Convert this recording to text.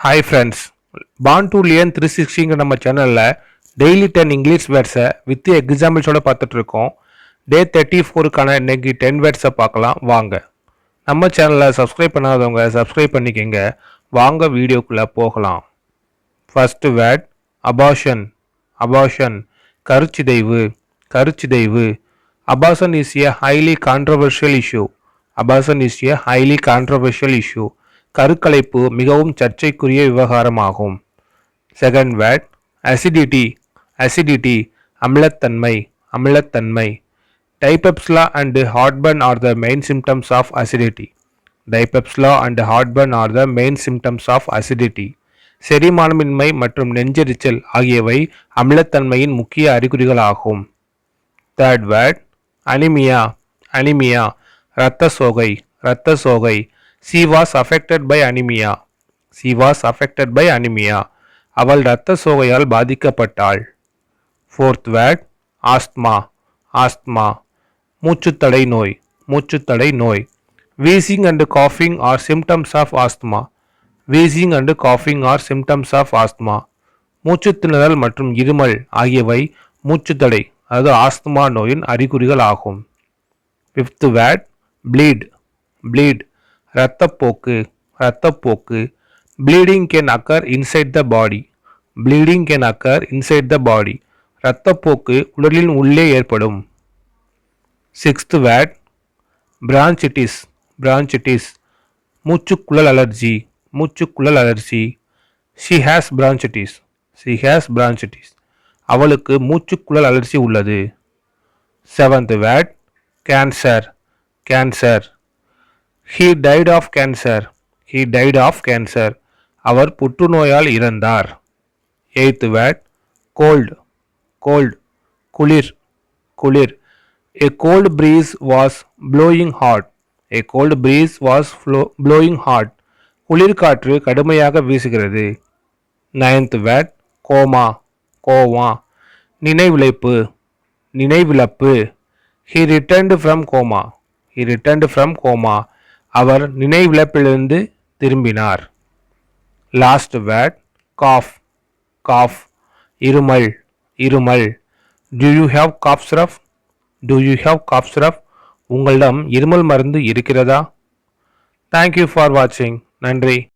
Hi friends, porn to லியன் 360ங்கிற நம்ம சேனலில் daily 10 English வேர்ட்ஸை with எக்ஸாம்பிள்ஸோட பார்த்துட்டு இருக்கோம். டே 34க்கான இன்னைக்கு 10 வேர்ட்ஸை பார்க்கலாம் வாங்க. நம்ம சேனலை சப்ஸ்கிரைப் பண்ணாதவங்க சப்ஸ்கிரைப் பண்ணிக்கங்க. வாங்க வீடியோக்குள்ளே போகலாம். First word abortion. அபார்ஷன் கருச்சிதைவு. கருச்சிதைவு. Abortion is a highly controversial issue. Abortion is a highly controversial issue. கருக்கலைப்பு மிகவும் சர்ச்சைக்குரிய விவகாரமாகும். Second word acidity. அசிடிட்டி அமிலத்தன்மை. அமிலத்தன்மை. Dyspepsia and heartburn are the main symptoms of acidity. Dyspepsia and heartburn are the main symptoms of acidity. செரிமானமின்மை மற்றும் நெஞ்செரிச்சல் ஆகியவை அமிலத்தன்மையின் முக்கிய அறிகுறிகளாகும். Third word anaemia. அனிமியா இரத்த சோகை. இரத்த சோகை. She was affected by anemia. She was affected by anemia. அவள் இரத்த சோகையால் பாதிக்கப்பட்டாள். Fourth word asthma. ஆஸ்துமா மூச்சுத்தடை நோய். மூச்சுத்தடை நோய். வீசிங் அண்ட் காஃபிங் are symptoms of asthma. Wheezing and காஃபிங் ஆர் சிம்டம்ஸ் ஆஃப் ஆஸ்துமா. மூச்சுத்திணறல் மற்றும் இருமல் ஆகியவை மூச்சுத்தடை அதாவது ஆஸ்துமா நோயின் அறிகுறிகள் ஆகும். Fifth word pleat. ப்ளீட் இரத்தப்போக்கு. இரத்தப்போக்கு. Bleeding can occur inside the body. Bleeding can occur inside the body. இரத்தப்போக்கு உடலின் உள்ளே ஏற்படும். Sixth word bronchitis. பிரான்சிட்டிஸ் மூச்சுக்குழல் அலர்ஜி. மூச்சுக்குழல் allergy. She has bronchitis. She has bronchitis. அவளுக்கு மூச்சுக்குழல் அலர்ஜி உள்ளது. Seventh word cancer. Cancer. He died of cancer. He died of cancer. அவர் புற்றுநோயால் இறந்தார். Eighth word gold. கோல்ட் குளிர். குளிர். A cold breeze was blowing hard. A cold breeze was blowing hard. குளிர்காற்று கடுமையாக வீசுகிறது. Ninth word coma. கோமா நினைவிழப்பு. நினைவிழப்பு. He returned from coma. He returned from coma. அவர் நினைவிழப்பிலிருந்து திரும்பினார். Last word cough. காஃப் இருமல். இருமல். Do you have cough syrup? Do you have cough syrup? உங்களிடம் இருமல் மருந்து இருக்கிறதா? தேங்க்யூ ஃபார் வாட்சிங். நன்றி.